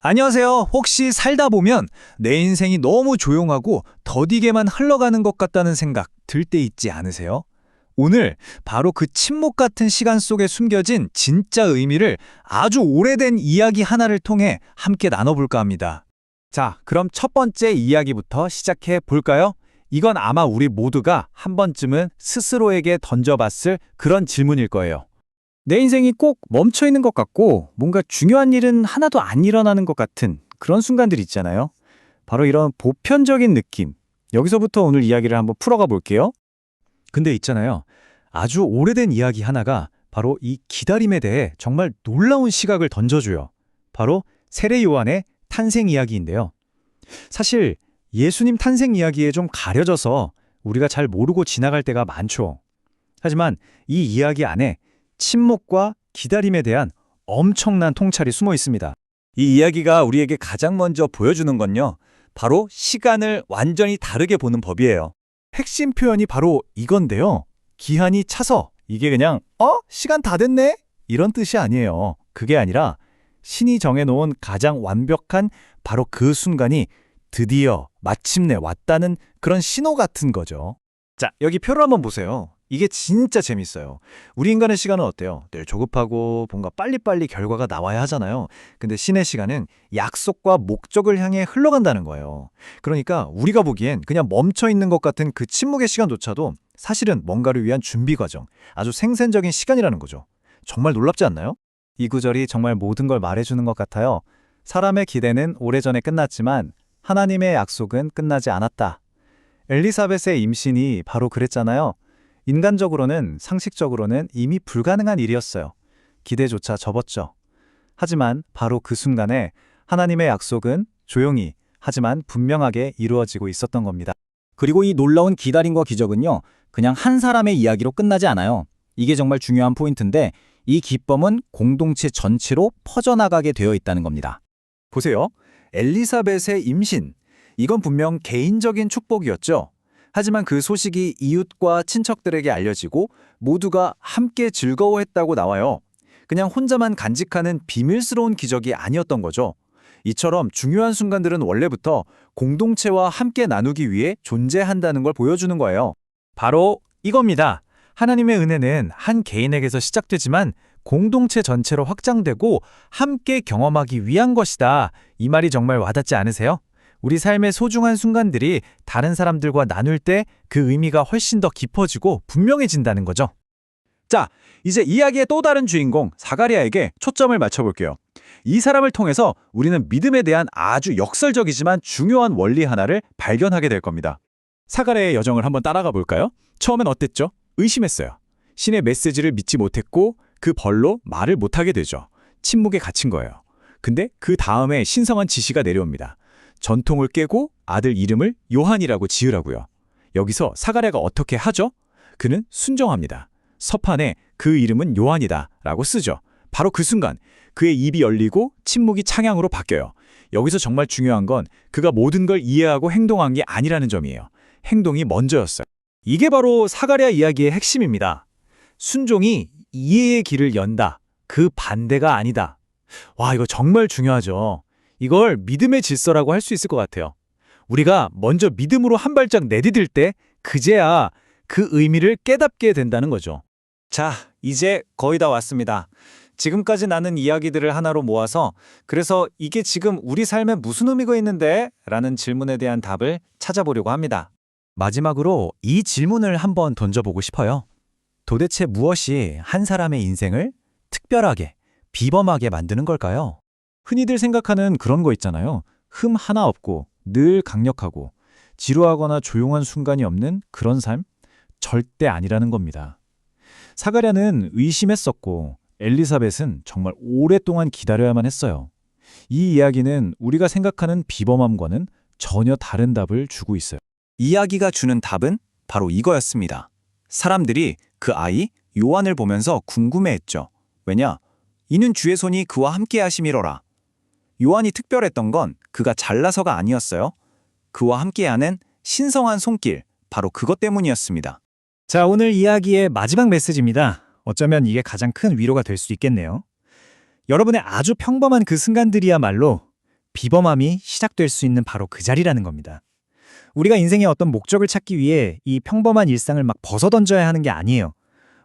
안녕하세요. 혹시 살다 보면 내 인생이 너무 조용하고 더디게만 흘러가는 것 같다는 생각 들 때 있지 않으세요? 오늘 바로 그 침묵 같은 시간 속에 숨겨진 진짜 의미를 아주 오래된 이야기 하나를 통해 함께 나눠볼까 합니다. 자, 그럼 첫 번째 이야기부터 시작해 볼까요? 이건 아마 우리 모두가 한 번쯤은 스스로에게 던져봤을 그런 질문일 거예요. 내 인생이 꼭 멈춰 있는 것 같고 뭔가 중요한 일은 하나도 안 일어나는 것 같은 그런 순간들 있잖아요. 바로 이런 보편적인 느낌. 여기서부터 오늘 이야기를 한번 풀어가 볼게요. 근데 있잖아요. 아주 오래된 이야기 하나가 바로 이 기다림에 대해 정말 놀라운 시각을 던져줘요. 바로 세례 요한의 탄생 이야기인데요. 사실 예수님 탄생 이야기에 좀 가려져서 우리가 잘 모르고 지나갈 때가 많죠. 하지만 이 이야기 안에 침묵과 기다림에 대한 엄청난 통찰이 숨어 있습니다. 이 이야기가 우리에게 가장 먼저 보여주는 건요, 바로 시간을 완전히 다르게 보는 법이에요. 핵심 표현이 바로 이건데요. 기한이 차서 이게 그냥 시간 다 됐네? 이런 뜻이 아니에요. 그게 아니라 신이 정해놓은 가장 완벽한 바로 그 순간이 드디어 마침내 왔다는 그런 신호 같은 거죠. 자, 여기 표를 한번 보세요. 이게 진짜 재밌어요. 우리 인간의 시간은 어때요? 늘 조급하고 뭔가 빨리빨리 결과가 나와야 하잖아요. 근데 신의 시간은 약속과 목적을 향해 흘러간다는 거예요. 그러니까 우리가 보기엔 그냥 멈춰 있는 것 같은 그 침묵의 시간조차도 사실은 뭔가를 위한 준비 과정, 아주 생산적인 시간이라는 거죠. 정말 놀랍지 않나요? 이 구절이 정말 모든 걸 말해주는 것 같아요. 사람의 기대는 오래전에 끝났지만 하나님의 약속은 끝나지 않았다. 엘리사벳의 임신이 바로 그랬잖아요. 인간적으로는, 상식적으로는 이미 불가능한 일이었어요. 기대조차 접었죠. 하지만 바로 그 순간에 하나님의 약속은 조용히 하지만 분명하게 이루어지고 있었던 겁니다. 그리고 이 놀라운 기다림과 기적은요, 그냥 한 사람의 이야기로 끝나지 않아요. 이게 정말 중요한 포인트인데 이 기쁨은 공동체 전체로 퍼져나가게 되어 있다는 겁니다. 보세요. 엘리사벳의 임신. 이건 분명 개인적인 축복이었죠. 하지만 그 소식이 이웃과 친척들에게 알려지고 모두가 함께 즐거워했다고 나와요. 그냥 혼자만 간직하는 비밀스러운 기적이 아니었던 거죠. 이처럼 중요한 순간들은 원래부터 공동체와 함께 나누기 위해 존재한다는 걸 보여주는 거예요. 바로 이겁니다. 하나님의 은혜는 한 개인에게서 시작되지만 공동체 전체로 확장되고 함께 경험하기 위한 것이다. 이 말이 정말 와닿지 않으세요? 우리 삶의 소중한 순간들이 다른 사람들과 나눌 때 그 의미가 훨씬 더 깊어지고 분명해진다는 거죠. 자, 이제 이야기의 또 다른 주인공 사가랴에게 초점을 맞춰볼게요. 이 사람을 통해서 우리는 믿음에 대한 아주 역설적이지만 중요한 원리 하나를 발견하게 될 겁니다. 사가랴의 여정을 한번 따라가 볼까요? 처음엔 어땠죠? 의심했어요. 신의 메시지를 믿지 못했고 그 벌로 말을 못하게 되죠. 침묵에 갇힌 거예요. 근데 그 다음에 신성한 지시가 내려옵니다. 전통을 깨고 아들 이름을 요한이라고 지으라고요. 여기서 사가랴가 어떻게 하죠? 그는 순종합니다. 서판에 그 이름은 요한이다 라고 쓰죠. 바로 그 순간 그의 입이 열리고 침묵이 창양으로 바뀌어요. 여기서 정말 중요한 건 그가 모든 걸 이해하고 행동한 게 아니라는 점이에요. 행동이 먼저였어요. 이게 바로 사가랴 이야기의 핵심입니다. 순종이 이해의 길을 연다. 그 반대가 아니다. 와, 이거 정말 중요하죠. 이걸 믿음의 질서라고 할 수 있을 것 같아요. 우리가 먼저 믿음으로 한 발짝 내디딜 때 그제야 그 의미를 깨닫게 된다는 거죠. 자, 이제 거의 다 왔습니다. 지금까지 나눈 이야기들을 하나로 모아서 그래서 이게 지금 우리 삶에 무슨 의미가 있는데? 라는 질문에 대한 답을 찾아보려고 합니다. 마지막으로 이 질문을 한번 던져보고 싶어요. 도대체 무엇이 한 사람의 인생을 특별하게, 비범하게 만드는 걸까요? 흔히들 생각하는 그런 거 있잖아요. 흠 하나 없고 늘 강력하고 지루하거나 조용한 순간이 없는 그런 삶? 절대 아니라는 겁니다. 사가랴는 의심했었고 엘리사벳은 정말 오랫동안 기다려야만 했어요. 이 이야기는 우리가 생각하는 비범함과는 전혀 다른 답을 주고 있어요. 이야기가 주는 답은 바로 이거였습니다. 사람들이 그 아이 요한을 보면서 궁금해했죠. 왜냐? 이는 주의 손이 그와 함께 하심이로라. 요한이 특별했던 건 그가 잘나서가 아니었어요. 그와 함께하는 신성한 손길, 바로 그것 때문이었습니다. 자, 오늘 이야기의 마지막 메시지입니다. 어쩌면 이게 가장 큰 위로가 될 수 있겠네요. 여러분의 아주 평범한 그 순간들이야말로 비범함이 시작될 수 있는 바로 그 자리라는 겁니다. 우리가 인생의 어떤 목적을 찾기 위해 이 평범한 일상을 막 벗어던져야 하는 게 아니에요.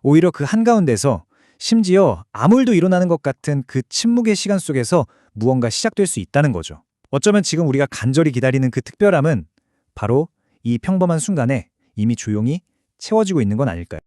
오히려 그 한가운데서 심지어 아무 일도 일어나는 것 같은 그 침묵의 시간 속에서 무언가 시작될 수 있다는 거죠. 어쩌면 지금 우리가 간절히 기다리는 그 특별함은 바로 이 평범한 순간에 이미 조용히 채워지고 있는 건 아닐까요?